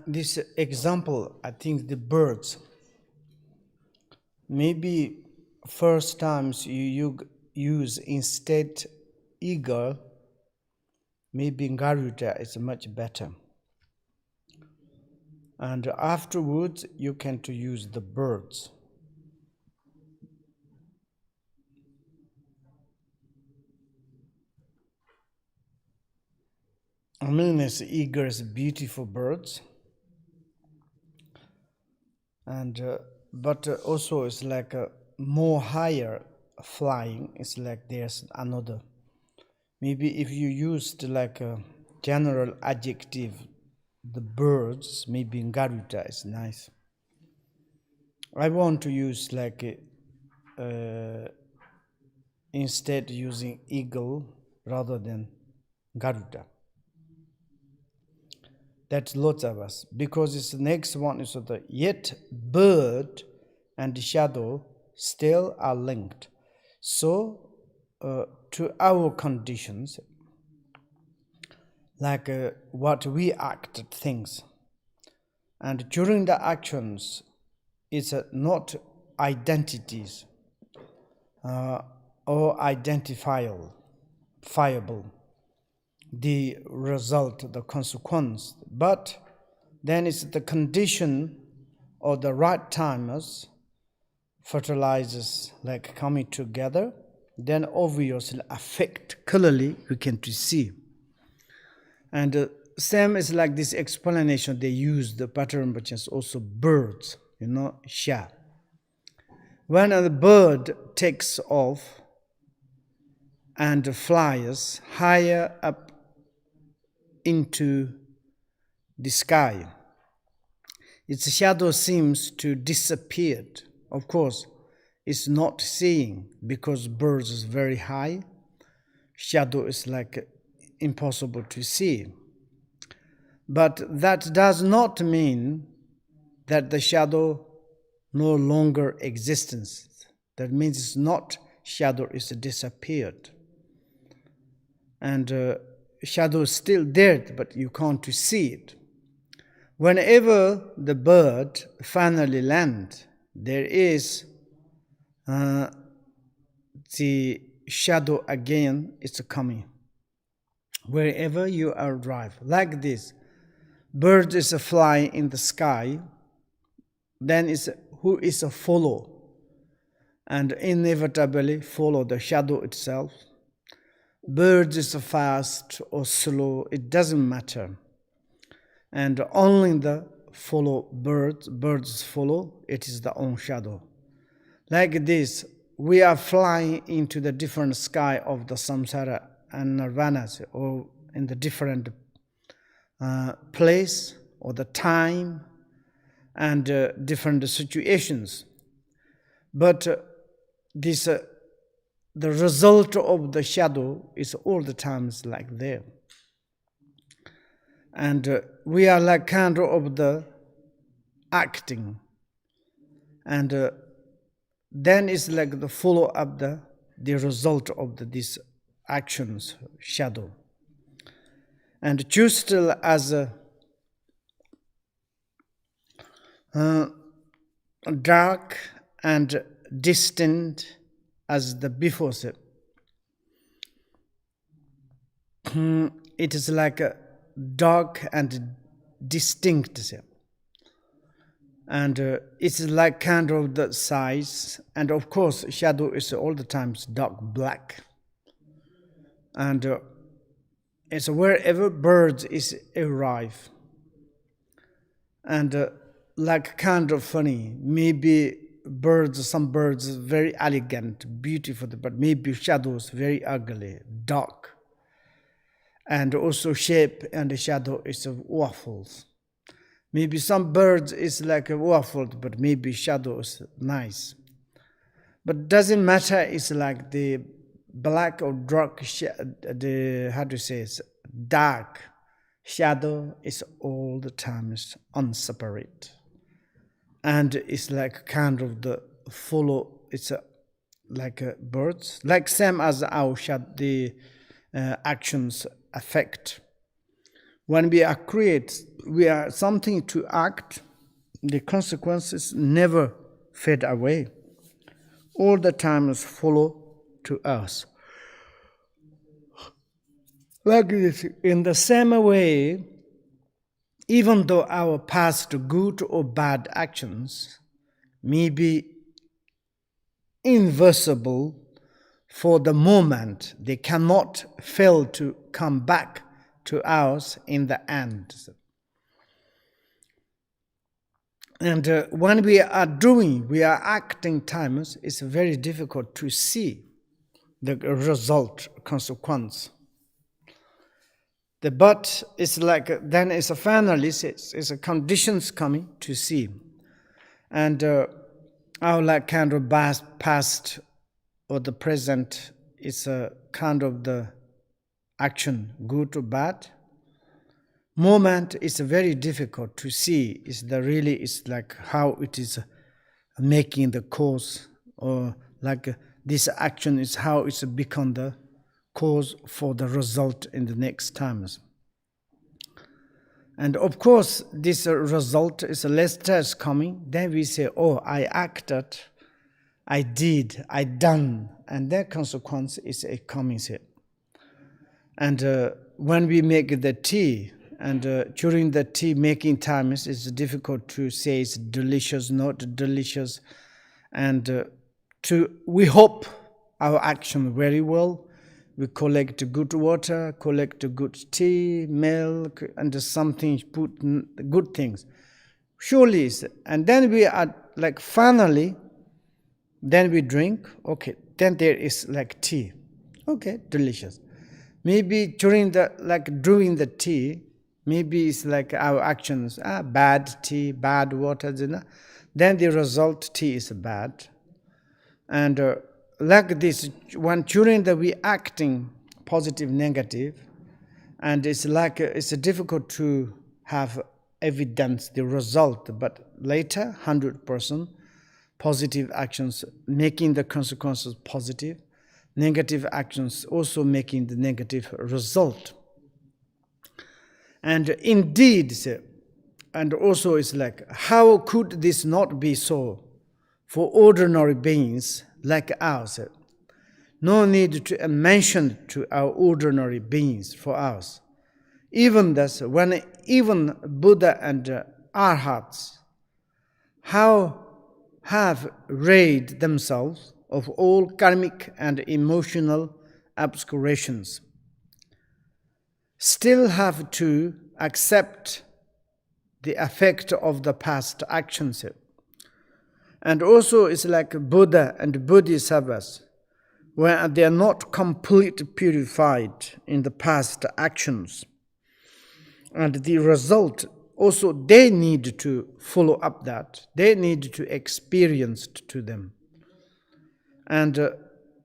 This example, I think the birds. Maybe first times you use instead eagle, maybe Garuda is much better. And afterwards, you can to use the birds. I mean, it's eagles, beautiful birds, and but also it's like a more higher flying. It's like there's another. Maybe if you used like a general adjective, the birds, maybe Garuda is nice. I want to use like instead using eagle rather than Garuda. That's lots of us, because it's the next one is the yet bird and shadow still are linked. So to our conditions, like what we act things, and during the actions, it's not identities or identifiable, the result, the consequence, but then it's the condition or the right timers, fertilizers like coming together, then obviously affect clearly we can see. And same is like this explanation they use the pattern, but it's also birds, sha. When a bird takes off and flies higher up into the sky, its shadow seems to disappear. Of course, it's not seeing because birds is very high. Shadow is like impossible to see. But that does not mean that the shadow no longer exists. That means it's not shadow is disappeared. And shadow is still there, but you can't see it. Whenever the bird finally lands, there is the shadow again is coming. Wherever you arrive, like this, bird is flying in the sky, then is who is a follow, and inevitably follow the shadow itself. Bird is fast or slow, it doesn't matter. And only the follow birds follow, it is the own shadow. Like this, we are flying into the different sky of the samsara and nirvanas, or in the different place or the time and different situations. But this the result of the shadow is all the times like there. And we are like kind of the acting. And then it's like the follow up the result of these actions, shadow. And just as dark and distant as the before said, it is like a dark and distinct. And it's like kind of the size, and of course shadow is all the times dark black. And it's wherever birds is arrive, and like kind of funny, maybe some birds very elegant, beautiful, but maybe shadows very ugly, dark. And also shape and shadow is of waffles. Maybe some birds is like a waffle, but maybe shadow is nice. But doesn't matter, it's like the black or dark, dark shadow is all the time is unseparate. And it's like kind of the follow, it's like birds, like same as our the actions affect. When we are create, we are something to act, the consequences never fade away. All the time follow to us. Like this, in the same way, even though our past good or bad actions may be irreversible for the moment, they cannot fail to come back to us in the end. And when we are acting times, it's very difficult to see the result, consequence. But it's like, then it's a finally, it's a conditions coming to see. And our like kind of past or the present is a kind of the action, good or bad. Moment is very difficult to see. It's like how it is making the cause, or like this action is how it's become the cause for the result in the next times. And of course, this result is less stress coming. Then we say, oh, I acted, I did, I done, and that consequence is a coming. And when we make the tea, and during the tea making time, it's difficult to say it's delicious, not delicious. And we hope our action very well. We collect good water, collect good tea, milk, and something, put good things. Surely, and then we are like finally, then we drink, okay, then there is like tea. Okay, delicious. Maybe during the tea, maybe it's like our actions, bad tea, bad water, then the result tea is bad. And like this, when during the we acting positive, negative, and it's like it's difficult to have evidence, the result, but later 100% positive actions making the consequences positive, negative actions also making the negative result. And indeed, and also it's like, how could this not be so for ordinary beings like us? No need to mention to our ordinary beings for us. Even thus, when even Buddha and Arhats have rid themselves of all karmic and emotional obscurations, still have to accept the effect of the past actions. And also it's like Buddha and Bodhisattvas, when they are not completely purified in the past actions. And the result, also they need to follow up that. They need to experience to them. And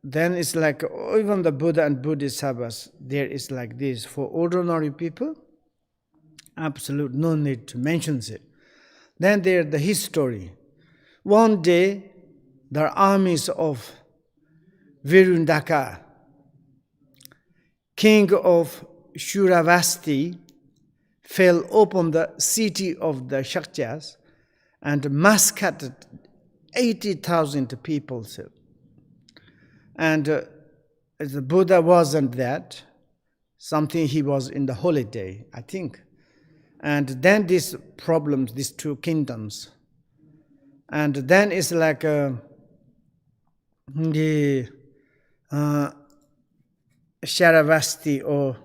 then it's like, even the Buddha and Bodhisattvas, there is like this. For ordinary people, absolute no need to mention it. Then there the history. One day, the armies of Virundaka, king of Shuravasti, fell upon the city of the Shakyas and massacred 80,000 people. And the Buddha wasn't that. Something he was in the holiday, I think. And then these problems, these two kingdoms. And then it's like the Sharavasti or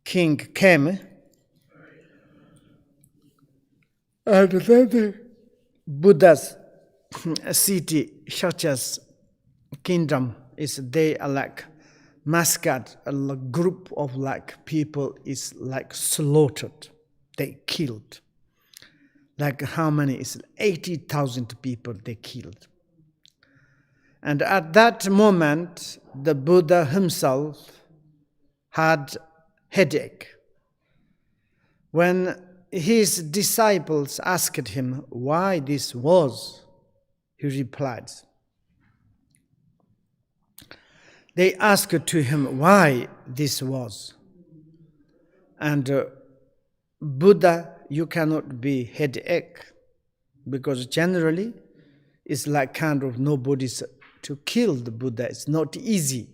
king came. And then the Buddha's city, Shakya's kingdom, is they are like massacred. A group of like people is like slaughtered. They killed. Like how many? It's 80,000 people they killed. And at that moment, the Buddha himself had headache. When his disciples asked him why this was, he replied, They asked to him why this was. And Buddha, you cannot be headache, because generally it's like kind of nobody's to kill the Buddha. It's not easy.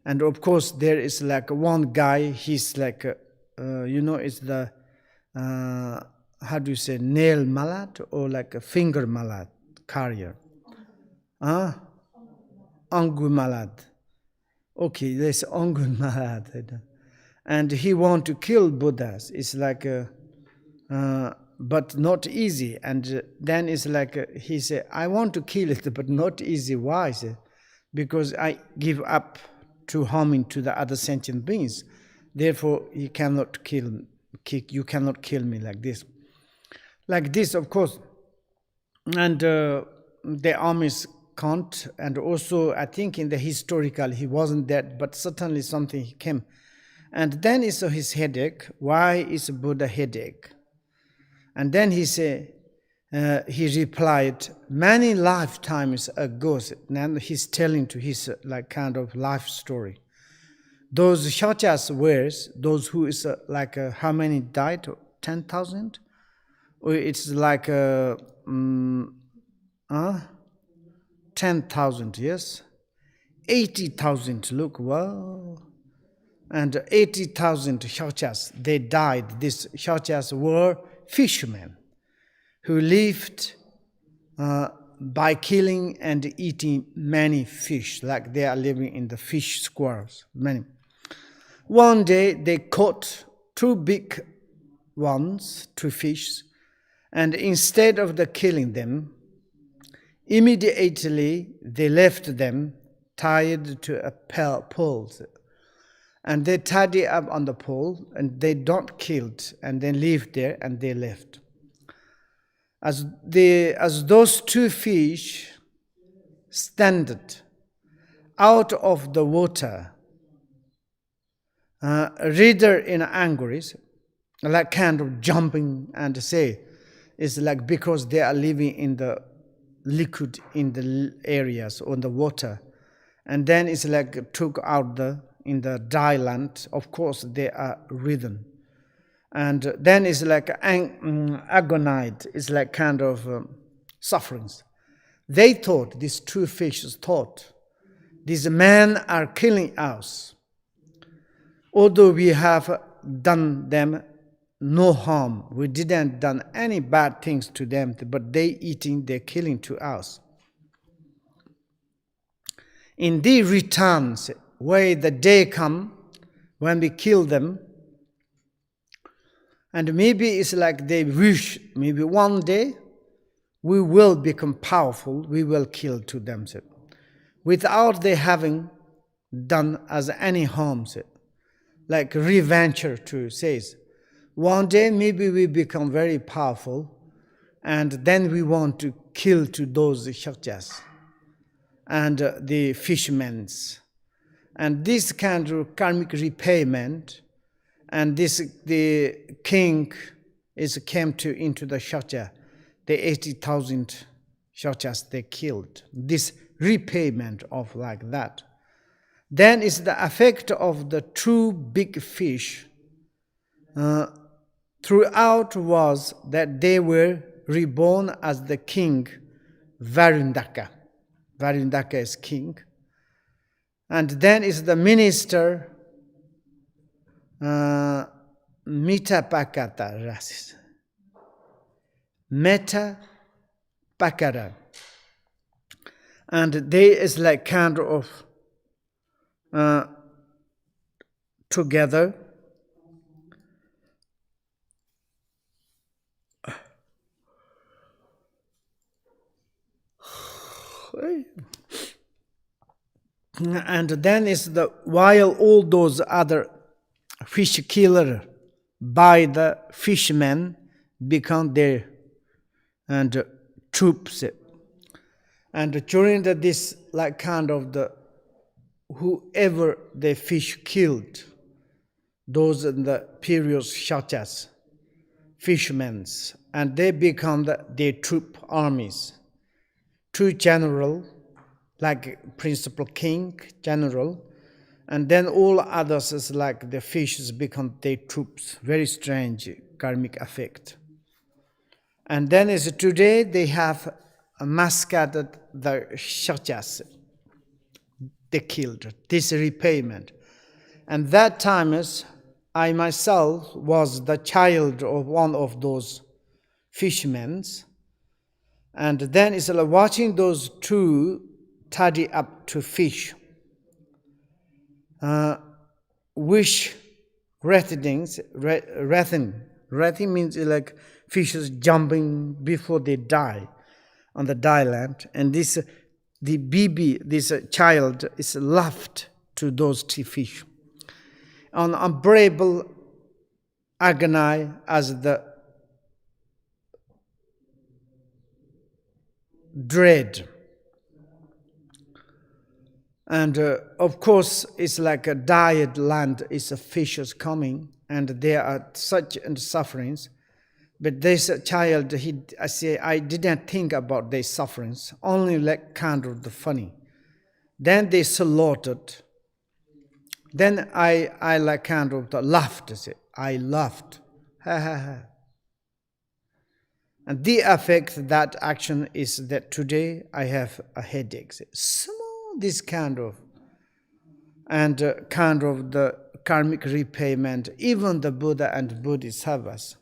And of course there is like one guy, he's like, it's the, how do you say, nail malad or like a finger malad carrier? Angu malad. Okay, there's Angu malad. And he want to kill Buddhas. It's like, but not easy. And then it's like, he said, I want to kill it, but not easy. Why? Because I give up to harming to the other sentient beings. Therefore, you cannot kill me like this. Like this, of course. And the armies can't. And also, I think in the historical, he wasn't dead, but certainly something he came. And then he saw his headache. Why is Buddha headache? And then he said, he replied, many lifetimes ago, and he's telling to his like kind of life story. Those Shachas words, those who is like how many died? 10,000? Or it's like 10,000, yes? 80,000, look, wow. And 80,000 Shachas, they died. These Shachas were fishermen who lived by killing and eating many fish, like they are living in the fish squares, many. One day they caught two big ones, two fish, and instead of the killing them, immediately they left them tied to a pole. And they tied it up on the pole, and they don't killed, and then lived there, and they left. As those two fish standed out of the water, reader in anguish, like kind of jumping and say, it's like because they are living in the liquid in the areas on the water, and then it's like took out in the dry land. Of course they are written, and then it's like agonized. It's like kind of sufferings. They thought, these two fishes thought, these men are killing us, although we have done them no harm. We didn't done any bad things to them, but they're killing to us. In the returns, where the day come when we kill them, and maybe it's like they wish, maybe one day we will become powerful, we will kill to them, without they having done us any harm, like reventure to says. One day maybe we become very powerful, and then we want to kill to those Shaktas and the fishermen. And this kind of karmic repayment, and the king came into the Shakya, the 80,000 Shakyas they killed. This repayment of like that. Then is the effect of the two big fish throughout was that they were reborn as the king Varundaka. Varundaka is king. And then is the minister Mitapakata Rasis. Metapakara. And they is like kind of together. And then is while all those other fish killer by the fishermen become their and troops. And during this like kind of whoever the fish killed, those in the periods such as fishermen, and they become their troop armies. Two generals like principal king, general, and then all others is like the fishes become their troops. Very strange karmic effect. And then is today they have massacred the Kshatriyas. They killed. This repayment. And that time is, I myself was the child of one of those fishermen. And then is like watching those two tidy up to fish. Wish wrathings, wrathing means like fishes jumping before they die on the die land. And this, the baby, this child is left to those two fish. On unbearable agony as the dread. And of course, it's like a died land is a fishes coming, and there are such sufferings. But this child, I didn't think about their sufferings, only like kind of the funny. Then they slaughtered. Then I like kind of the laughed. I laughed. Ha ha ha. And the effect that action is that today I have a headache. Small, this kind of, and kind of the karmic repayment, even the Buddha and Buddhists have us.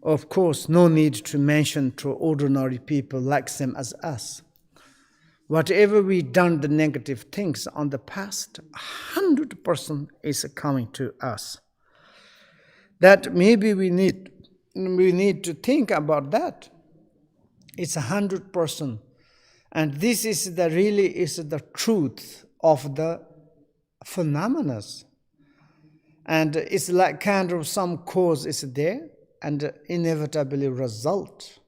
Of course, no need to mention to ordinary people like them as us. Whatever we done the negative things on the past, 100% is coming to us. That maybe we need to think about that. It's 100%. And this is the really is the truth of the phenomena. And it's like kind of some cause is there and inevitably result.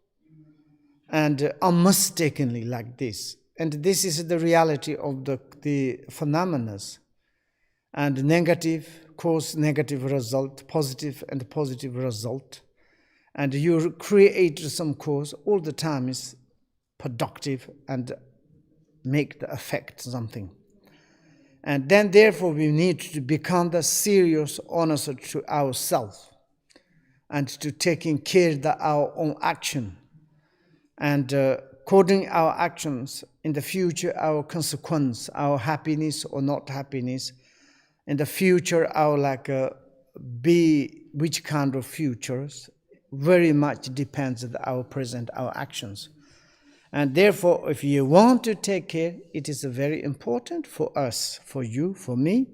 And unmistakably like this. And this is the reality of the phenomena. And negative cause, negative result, positive and positive result. And you create some cause all the time is productive and make the effect something. And then therefore we need to become the serious honest to ourselves and to taking care of our own action. And according our actions in the future, our consequence, our happiness or not happiness, in the future our be which kind of futures very much depends on our present, our actions. And therefore, if you want to take care, it is very important for us, for you, for me.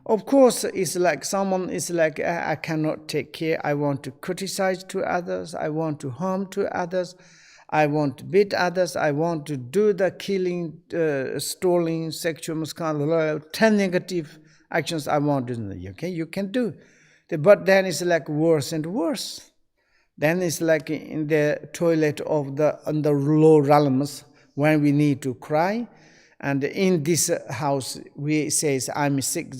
Of course, it's like someone is like, I cannot take care, I want to criticize to others, I want to harm to others, I want to beat others, I want to do the killing, stealing, sexual misconduct, 10 negative actions I want to do. Okay, you can do. But then it's like worse and worse. Then it's like in the toilet of the low realms when we need to cry. And in this house, we says, I'm sick.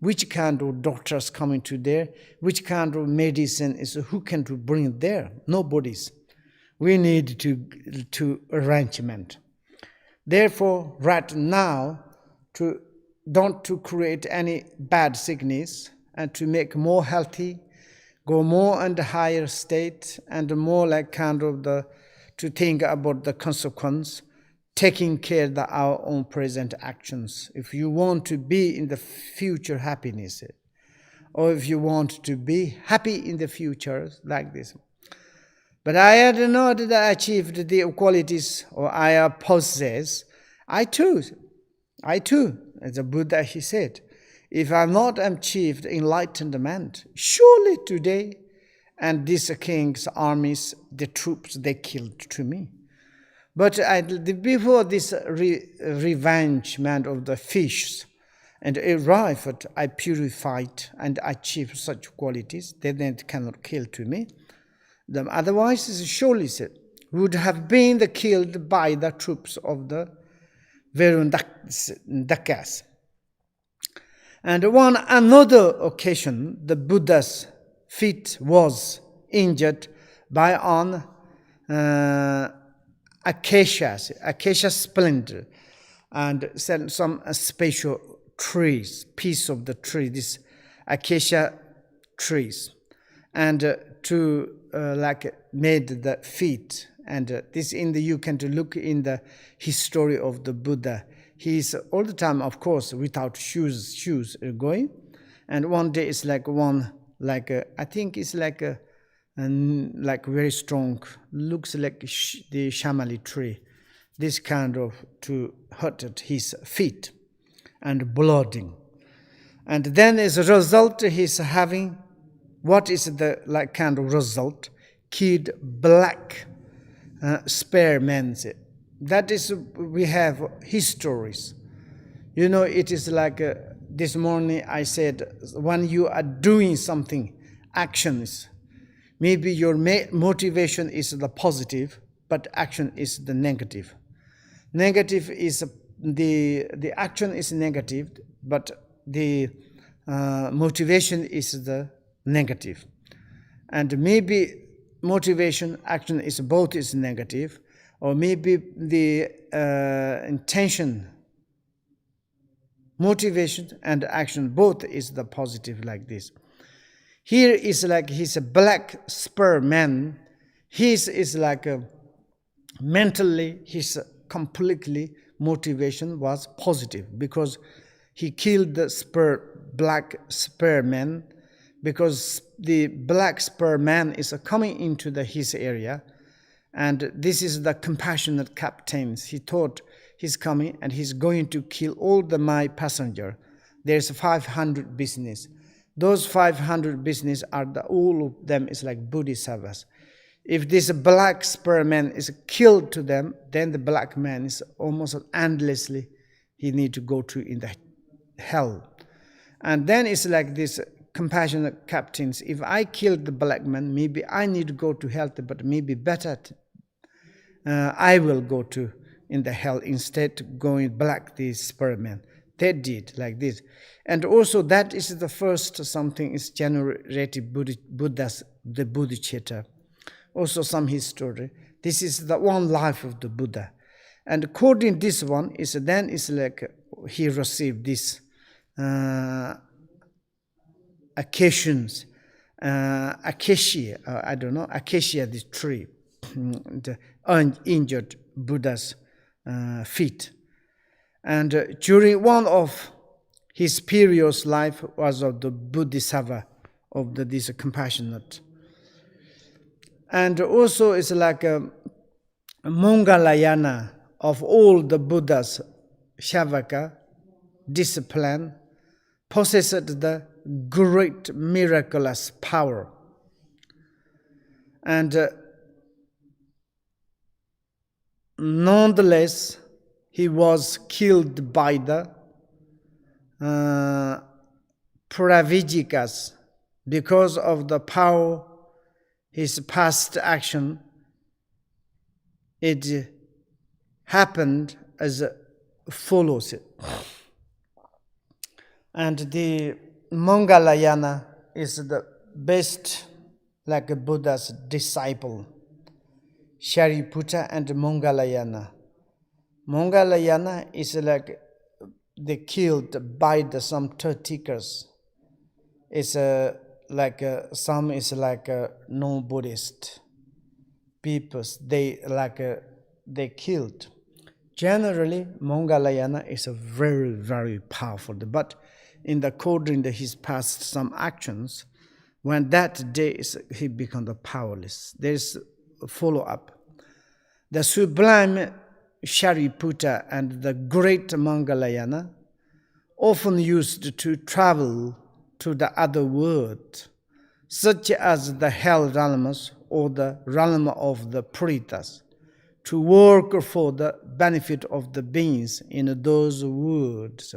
Which kind of doctors coming to there? Which kind of medicine is who can to bring there? Nobody's. We need to arrangement. Therefore, right now, don't to create any bad sickness and to make more healthy, go more in the higher state and more like kind of to think about the consequence, taking care of our own present actions. If you want to be in the future happiness, or if you want to be happy in the future, like this. But I had not achieved the qualities or I possess. I too, as the Buddha he said, if I have not achieved enlightenment, surely today, and these king's armies, the troops, they killed to me. But before this revengement of the fish and arrived, I purified and achieved such qualities, they then cannot kill to me. Otherwise, surely would have been killed by the troops of the Verundakas. And on another occasion, the Buddha's feet was injured by an acacia splendor, and some special trees, piece of the tree, this acacia trees, and to like made the feet. And this in the, you can to look in the history of the Buddha. He is all the time, of course, without shoes going. And one day it's like one, like I think it's like a, and like very strong, looks like the shamali tree. This kind of to hurt his feet and blooding. And then as a result, he's having, what is the like kind of result? Killed black spare men. That is, we have histories. You know, it is like this morning I said, when you are doing something, actions, maybe your motivation is the positive, but action is the negative. Negative is the action is negative, but the motivation is the negative. And maybe motivation, action is both is negative, or maybe the intention, motivation and action both is the positive, like this. Here is like he's a black spur man. His is like mentally, his completely motivation was positive, because he killed the black spur man, because the black spur man is coming into his area, and this is the compassionate captains. He thought he's coming and he's going to kill all my passenger. There's 500 business. Those 500 business are all of them is like bodhisattvas. If this black spur man is killed to them, then the black man is almost endlessly, he need to go to in the hell. And then it's like this compassionate captains, if I killed the black man, maybe I need to go to hell, but maybe better I will go to in the hell instead going black, this spur man. They did like this. And also that is the first something is generated Buddha's, the bodhicitta. Also some history. This is the one life of the Buddha. And according to this one, is then is like he received this acacia, I don't know, acacia, this tree, the injured Buddha's feet. And during one of his previous life was of the Bodhisattva, of this compassionate. And also it's like a Mongalayana of all the Buddhas, Shavaka, discipline, possessed the great miraculous power. And nonetheless, he was killed by the Pravijikas because of the power, his past action. It happened as follows. And the Mongalayana is the best, like a Buddha's disciple, Shariputra and Mongalayana. Mongalayana is like they killed by some Turtikers. It's like some is like non-Buddhist peoples. They like they killed. Generally, Mongalayana is a very, very powerful. But according to his past some actions, when that day he became powerless. There is a follow-up. The sublime Shariputra and the great Mongalayana often used to travel to the other world, such as the hell realms or the realm of the Pretas, to work for the benefit of the beings in those worlds.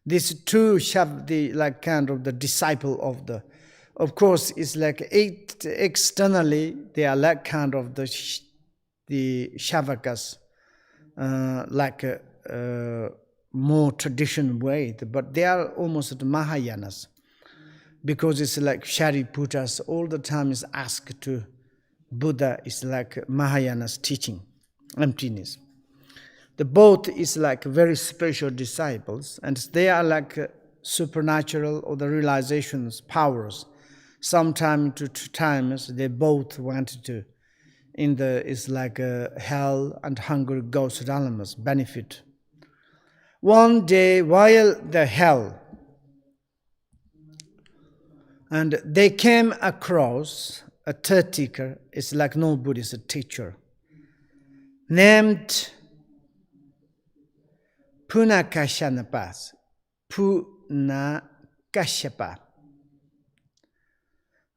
These two have the like kind of the disciple of the, of course, it's like externally they are like kind of the Shavakas, like a more traditional way, but they are almost the Mahayanas, because it's like Shariputras all the time is asked to Buddha is like Mahayana's teaching. emptiness. The both is like very special disciples, and they are like supernatural or the realizations, powers. Sometime to times they both went to is like hell and hunger ghost realms benefit. One day while the hell, and they came across a third teacher, it's like no Buddhist teacher, named Punakashyapa.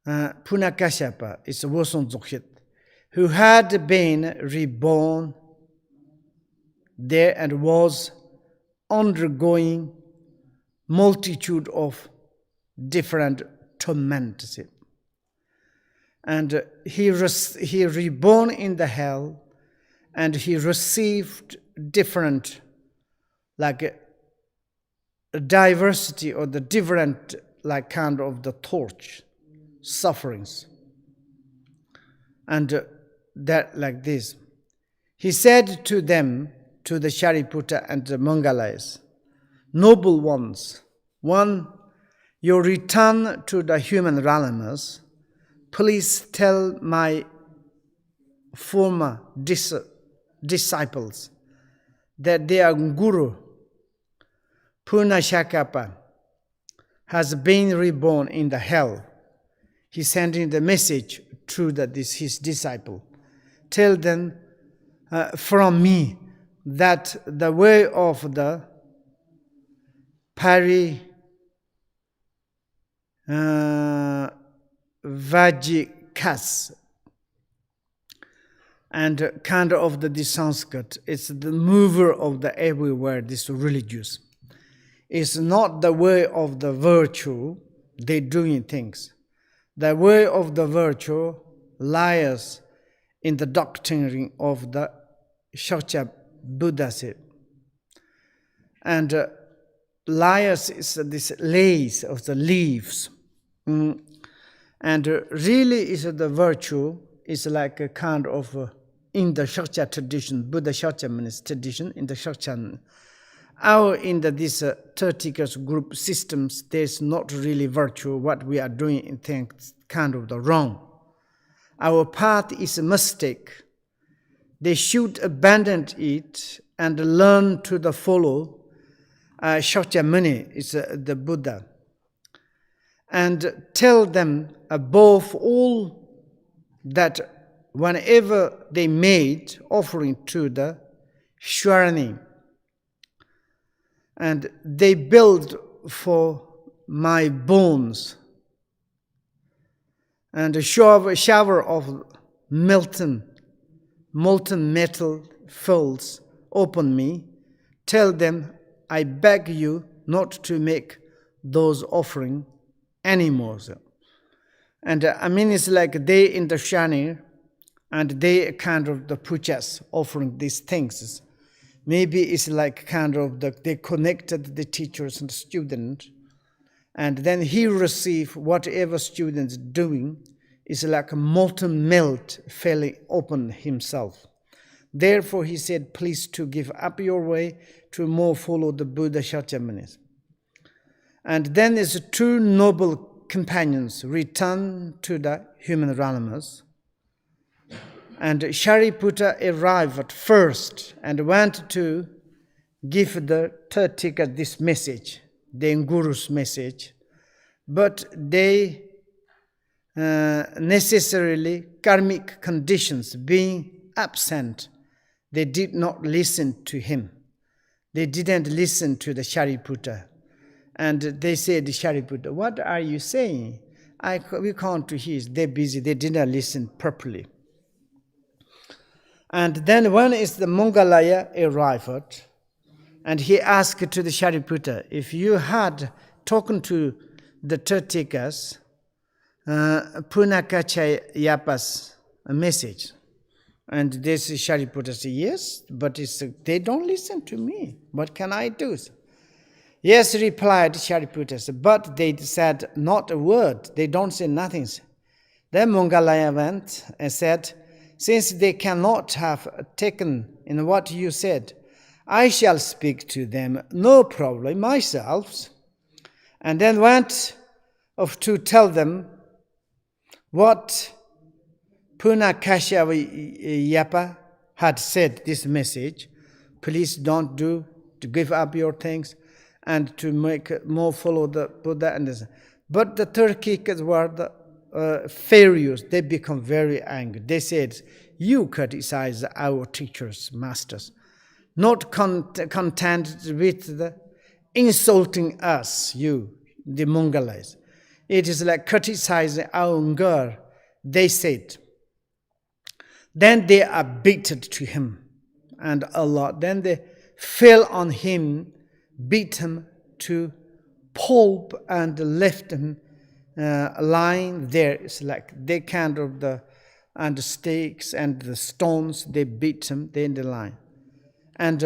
Punakashyapa is a Wosong Dzogchen, who had been reborn there and was undergoing multitude of different torments. And he reborn in the hell, and he received different, like a diversity or the different, like kind of the torch, sufferings. And that like this. He said to them, to the Shariputra and the Mangalayas, noble ones, one, you return to the human realms. Please tell my former disciples that their guru, Punashakapa, has been reborn in the hell. He's sending the message to his disciple. Tell them from me that the way of the Vajikas and kind of the Sanskrit, it's the mover of the everywhere, this religious. It's not the way of the virtue, they doing things. The way of the virtue lies in the doctrine of the Chokyi Buddha's. And lies is this lace of the leaves. And really is the virtue is like a kind of, in the Chokyi tradition, Buddha Chokyi tradition, in the Chokyi, this 30 group systems, there's not really virtue. What we are doing in things kind of the wrong. Our path is a mistake. They should abandon it and learn to follow Shakyamuni, is the Buddha. And tell them above all that whenever they made offering to the Shwarani, and they build for my bones, and a shower of molten metal falls upon me, tell them, I beg you not to make those offering anymore. And it's like they in the Shani, and they kind of the pujas offering these things. Maybe it's like kind of they connected the teachers and the student, and then he receive whatever students doing is like a molten melt falling upon himself. Therefore he said, please to give up your way to more follow the Buddha Shakyamuni. And then his two noble companions return to the human realms. And Shariputra arrived at first and went to give the third tika this message, the Guru's message. But they necessarily, karmic conditions being absent, they did not listen to him. They didn't listen to the Shariputra. And they said, Shariputra, what are you saying? We can't hear. They're busy. They didn't listen properly. And then when is the Mangalaya arrived, and he asked to the Shariputra, if you had talked to the Tertikas, Punakachayapa's message. And this Shariputra said, yes, but they don't listen to me. What can I do? Yes, replied Shariputra, but they said not a word. They don't say nothing. Then Mangalaya went and said, Since they cannot have taken in what you said, I shall speak to them, no problem, myself. And then went off to tell them what Punakasha Yapa had said, this message. Please don't do, to give up your things and to make more follow the Buddha. But the Turkics were the furious. They become very angry. They said, you criticize our teachers, masters, not content with the insulting us, you, the Mongolites. It is like criticizing our girl, they said. Then they are beaten to him, and a lot. Then they fell on him, beat him to pulp, and left him lying there. It's like they kind of the stakes and the stones. They beat him. They in the line, and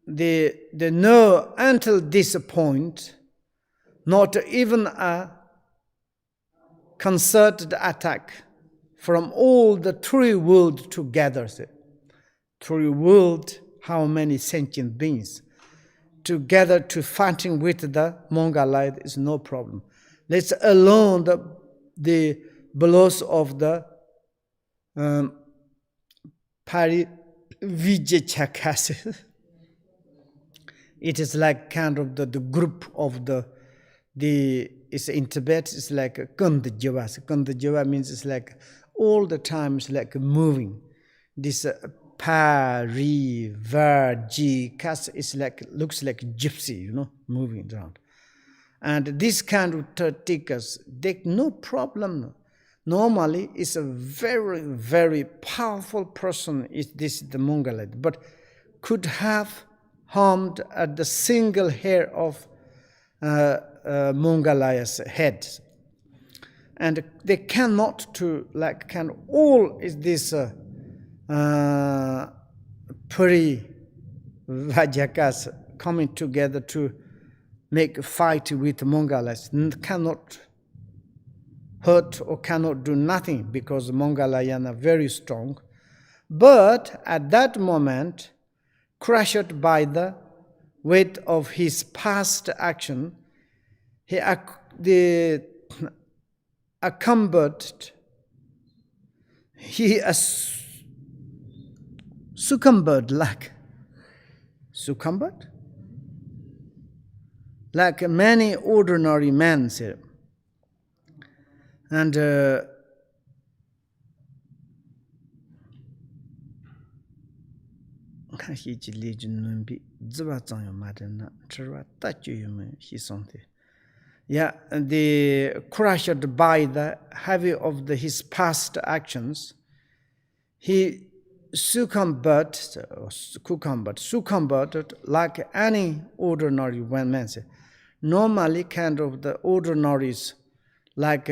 they know until this point, not even a concerted attack from all the three worlds together. Three worlds, how many sentient beings together to fighting with the Mongolite is no problem. Let's alone the blows of the Parivijchakas. It is like kind of the group of it's in Tibet, it's like a Kundjava. Kundjava means it's like all the time it's like moving. This Parivijchakas is like, looks like gypsy, moving around. And this kind of Turkics, they no problem. Normally, it's a very, very powerful person, the Mongolite, but could have harmed at the single hair of Mongolia's head. And they cannot all is this Parivijchakas coming together to make a fight with Mongols, cannot hurt or cannot do nothing because Mongolians are very strong. But at that moment, crushed by the weight of his past action, he succumbed like many ordinary men, sir. And the crushed by the heavy of his past actions, he succumbed like any ordinary man. Normally, kind of the ordinaries, like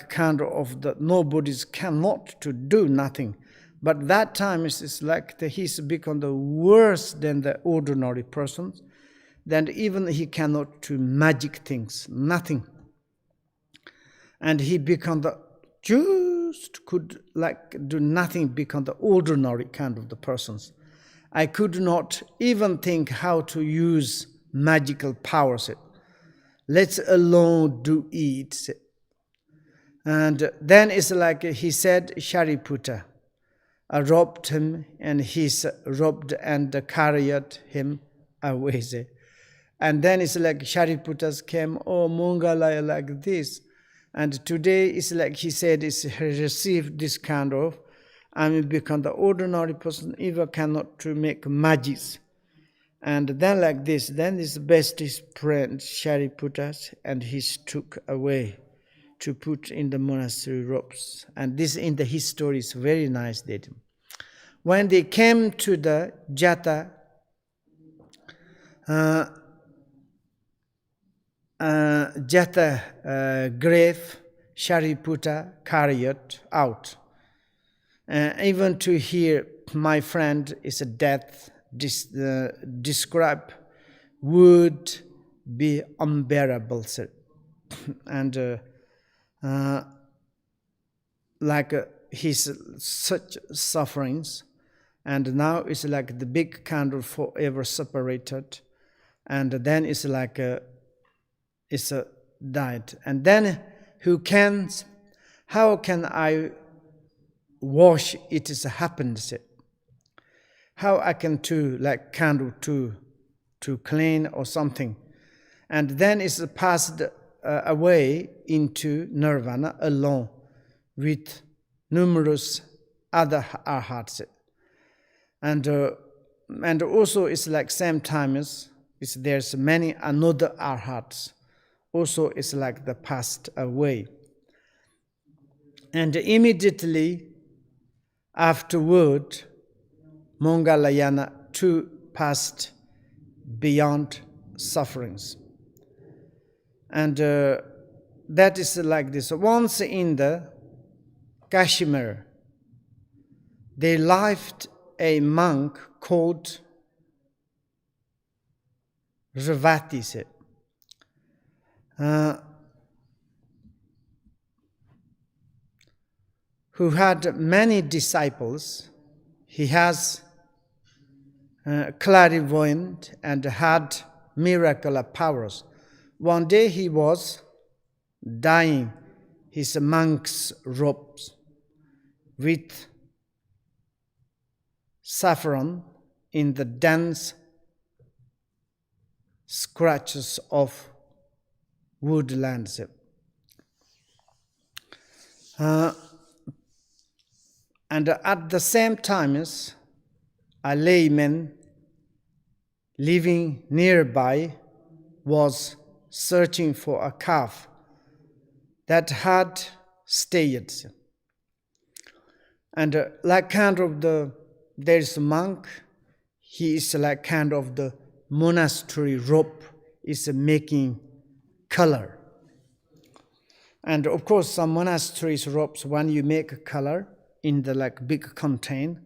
kind of the nobodies cannot to do nothing. But that time it's like he's become the worse than the ordinary persons. Then even he cannot do magic things, nothing. And he become just could do nothing, become the ordinary kind of the persons. I could not even think how to use magical powers. Let's alone do it. And then it's like he said, Shariputra robbed him, and he's robbed and carried him away. And then it's like Shariputra came, Mongolai like this. And today it's like he said, he received this kind of, become the ordinary person, even cannot to make magics. And then like this, then his best friend Shariputra, and he's took away to put in the monastery robes. And this in the history is very nice datum. When they came to the Jata grave, Shariputra carried out. Even to hear my friend is a death describe would be unbearable, sir. And his such sufferings, and now it's like the big candle forever separated, and then it's like it's a died. And then how can I wash it has happened? How I can to like candle to clean or something, and then it's passed away into nirvana along with numerous other arhats, and also it's like same time as there's many another arhats also is like the passed away, and immediately afterward Mongalayana too passed beyond sufferings. And that is like this. Once in the Kashmir, there lived a monk called Ravati, who had many disciples. He has clairvoyant and had miraculous powers. One day he was dyeing his monk's robes with saffron in the dense scratches of woodlands. And at the same time, a layman living nearby was searching for a calf that had stayed. And like kind of there is a monk, he is like kind of the monastery robe is making color. And of course some monasteries robes, when you make a color in the like big contain,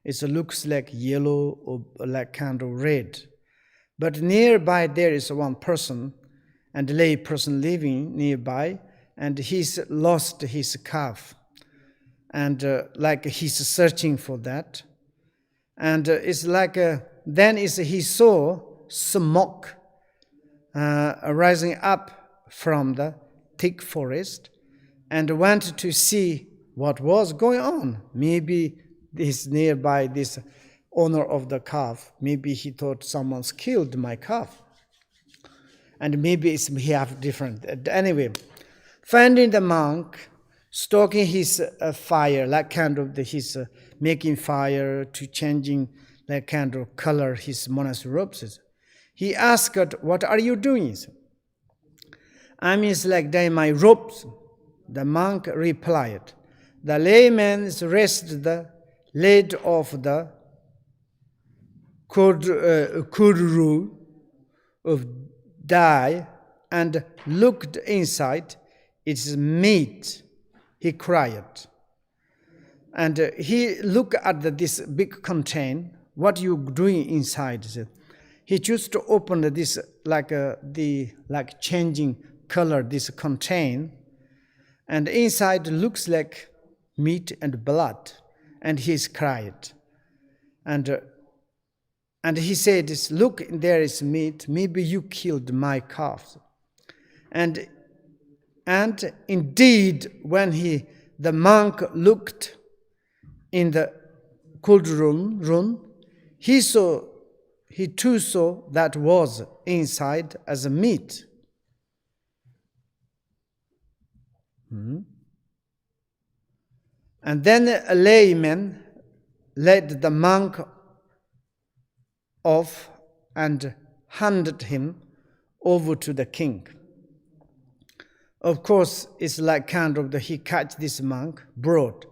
it looks like yellow or like kind of red. But nearby there is one person, and a lay person living nearby, and he's lost his calf, and like he's searching for that, and it's like then he saw smoke rising up from the thick forest, and went to see what was going on. Maybe this nearby, this owner of the calf, maybe he thought someone's killed my calf, and maybe he have different. Anyway, finding the monk stoking his fire, like kind of he's making fire to changing like kind of color his monastery robes. He asked, "What are you doing?" "I mean, it's like dyeing my robes." The monk replied. The layman raised the lid of the kudru of dye and looked inside. "It's meat," he cried. And he looked at this big contain. "What you doing inside?" He chose to open this like changing color, this contain, and inside looks like meat and blood, and he's cried. And he said, "Look, there is meat. Maybe you killed my calf." And indeed, when the monk looked in the cold room, he too saw that was inside as a meat. And then a layman led the monk off and handed him over to the king. Of course, it's like kind of he catch this monk, brought,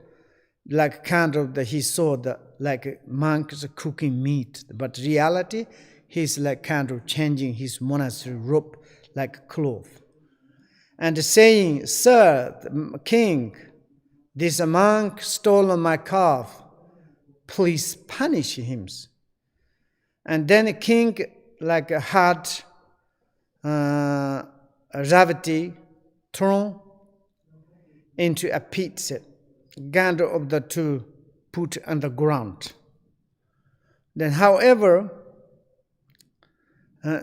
like kind of he saw the like monks cooking meat, but reality, he's like kind of changing his monastery robe like cloth, and saying, "Sir, the king, this monk stole my calf. Please punish him." And then the king like had Ravati thrown into a pit, gathered of the two put on the ground. Then, however,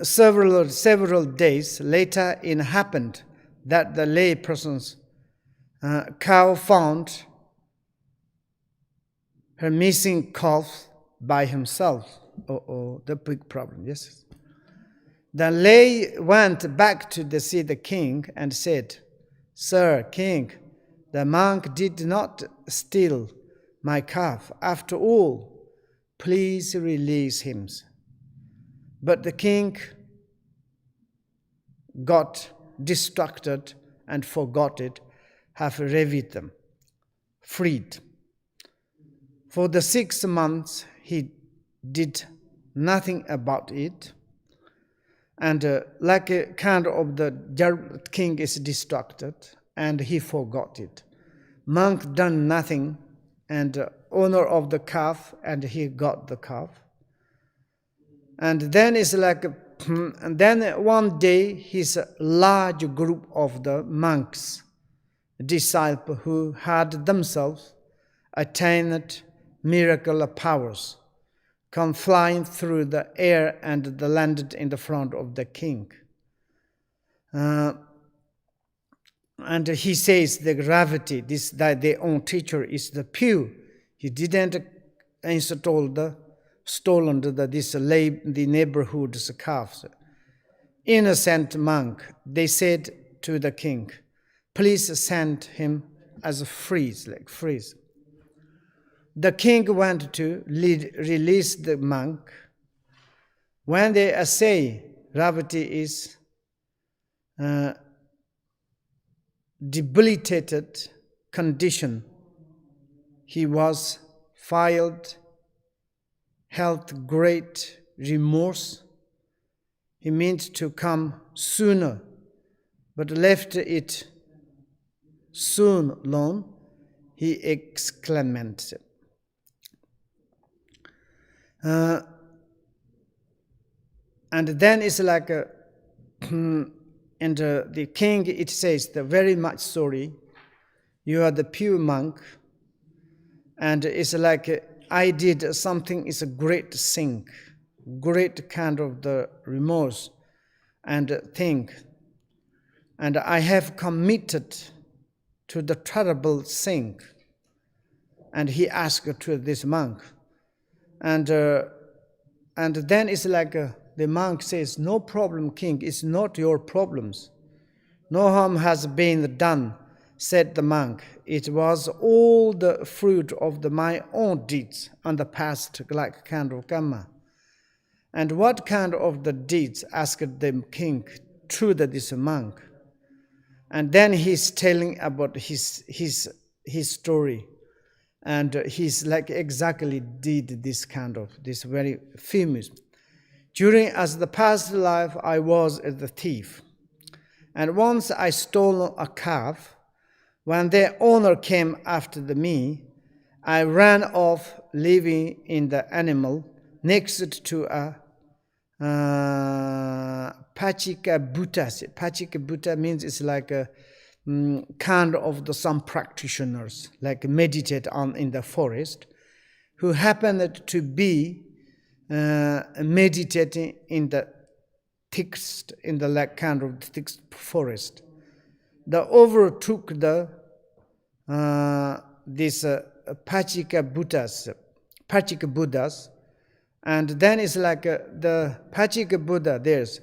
several days later, it happened that the lay person's cow found her missing calf by himself. The big problem, yes. The lay went back to see the king and said, "Sir, king, the monk did not steal my calf. After all, please release him." But the king got distracted and forgot it, have revived them, freed. For the 6 months, he did nothing about it. And like a kind of the king is distracted and he forgot it. Monk done nothing and owner of the calf and he got the calf. And then it's like, and then one day his large group of the monks, disciples who had themselves attained miracle powers, come flying through the air and landed in the front of the king. And he says the gravity, that their own teacher is the pure. He didn't install the stolen the neighborhood's calves. Innocent monk, they said to the king, "Please send him as a freeze." The king went to release the monk. When they say gravity is debilitated condition, he was held great remorse. He meant to come sooner, but left it soon alone. He exclaimed. And then it's like, and the king, it says, very much sorry, you are the pure monk, and it's like, I did something, it's a great sin, great kind of the remorse and thing, and I have committed to the terrible sin. And he asked to this monk, and then it's like the monk says, "No problem, king, it's not your problems. No harm has been done," said the monk. "It was all the fruit of my own deeds on the past, like kind of karma." "And what kind of the deeds?" asked the king to this monk. And then he's telling about his story. And he's like exactly did this very famous. "During as the past life, I was a thief. And once I stole a calf. When their owner came after me, I ran off, leaving in the animal next to a Pachika Buddha. Pachika Buddha means it's like a kind of some practitioners, like meditate on in the forest, who happened to be meditating in the thickest, in the like kind of thick forest. They overtook these Pachika Buddhas, and then it's like the Pachika Buddha there's,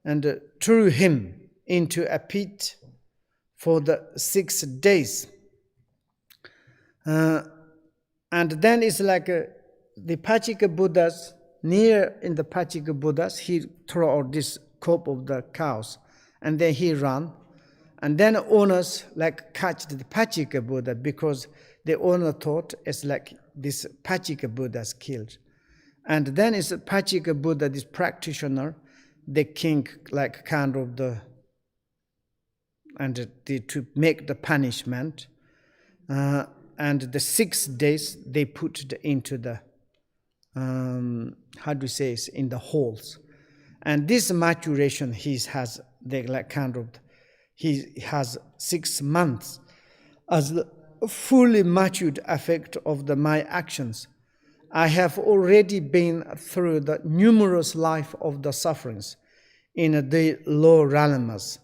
and threw him into a pit for the 6 days. And then it's like the Pachika Buddhas, near in the Pachika Buddhas, he threw out this corpse of the cows, and then he ran. And then owners like catch the Pachika Buddha because the owner thought it's like this Pachika Buddha's killed. And then it's a Pachika Buddha, this practitioner, the king like kind of to make the punishment. And the 6 days they put into the, in the holes. And this maturation he has the like kind of, he has 6 months as the fully matured effect of my actions. I have already been through the numerous life of the sufferings in the low realms.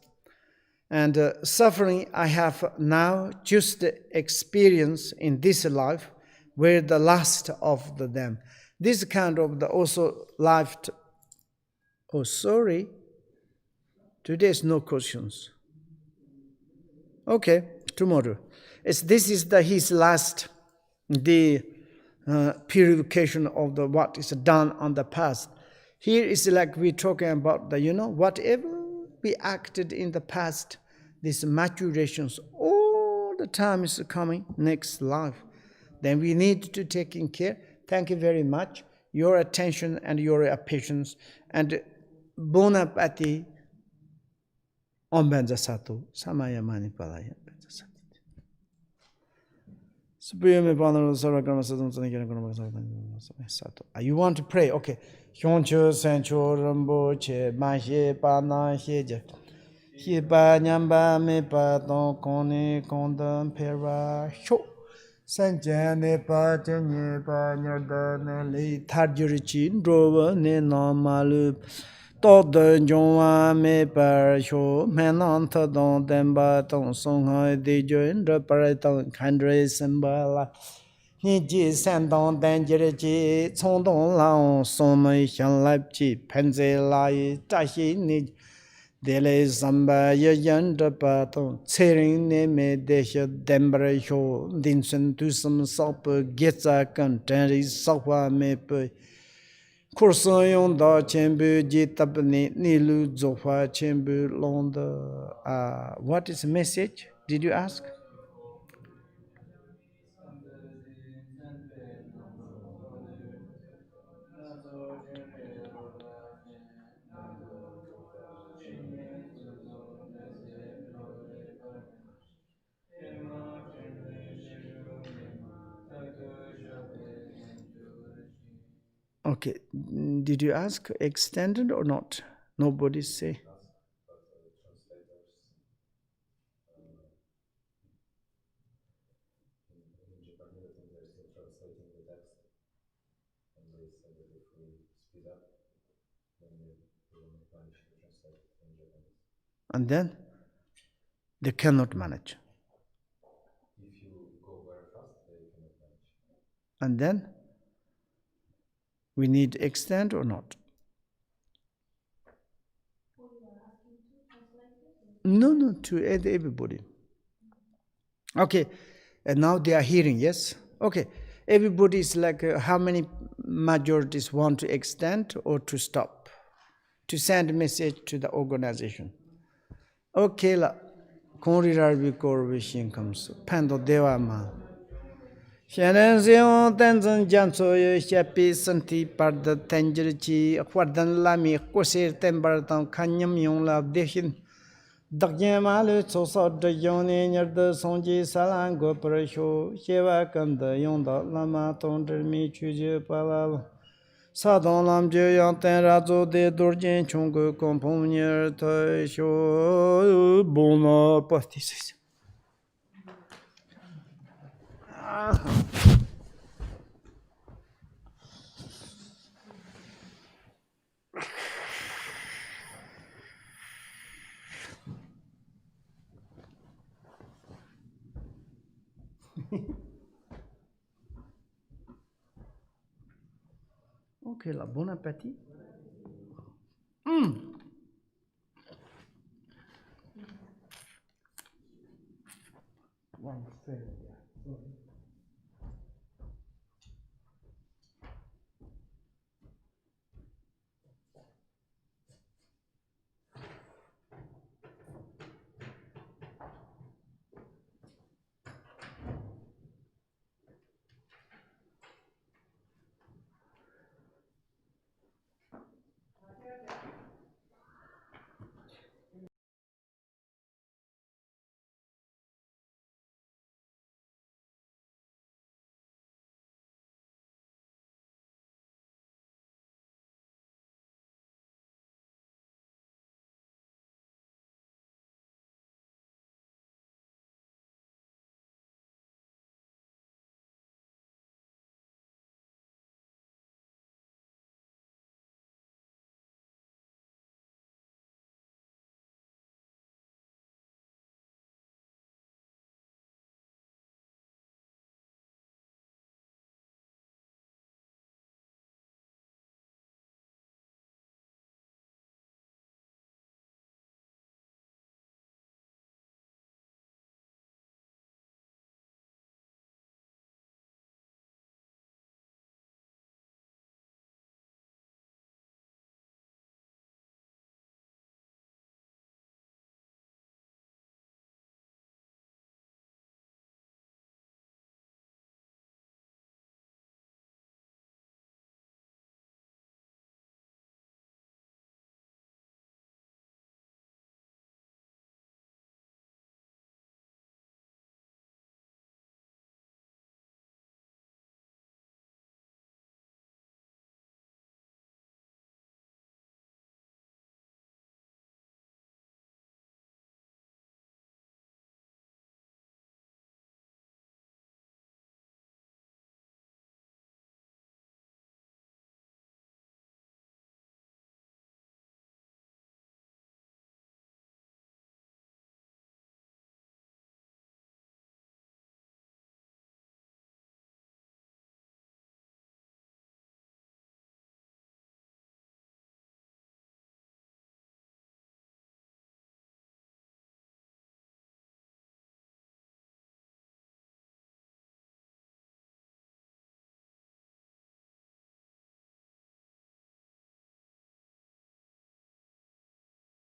And suffering I have now just experienced in this life were the last of them. This kind of the also life. Oh, sorry. Today is no questions. Okay, tomorrow. This is his last, the purification of the what is done on the past. Here is like we're talking about the, whatever we acted in the past, these maturations, all the time is coming next life. Then we need to take in care. Thank you very much. Your attention and your patience and bon appetit. Om Benza Sato, Samaya Mani Palaya Benza Sato. You want to pray? Okay. Hyoncho Sancho Rambo Che Mahe Pana Heja. Hiba Nyamba Me Paton Kone Kondam Pera Sho. Sanjane Pa Janye Pa Nyarda Nali Tarjurichin Drova Ne Namalu. Tod Jongwa Me Per Sho Menon Tadon Demba Ton Song Hai De Join the Paraton Kandre Sembala. Ni ji san dong dan jir ji cong dong lao song mei xiang lai ji pen zi lai zha xi ni de le samba ye yan zhe pa tong ce ring ne me de xie den bre xiu din sun tu sam sao pe ge za gan zhen ri sao hua me pe kur so yong da qian bu ji tab ni lu zo hua qian bu long de. What is the message? Did you ask? Okay, did you ask extended or not? Nobody say. But translators in Japan, I think they're still translating the text, and they said that if we speed up, then they will not manage to translate it in Japanese. And then they cannot manage. If you go very fast, they cannot manage. And then we need extend or not? No, to everybody. Okay, and now they are hearing, yes? Okay, everybody is like, how many majorities want to extend or to stop? To send a message to the organization. Okay, la. Kongri Rarbi Korbi Shinkams, Pando Deva Ma. Shannon Zion, Tenzan Janso, Shapi Santi, Parda Tangerchi, Aquadan Lami, Kosir Tembarton, Kanyam Yong La Dehin. Dagyamalu Sosa de Yoni near the Sonji Salango Parasho, Sheva Kanda Yonda Lama Tonder Mi Chuju Palal. Sadon Lam Jayantan Razo de Dorjen Chungu Componier Taisho Bona Pastis. Okay, la bon appétit.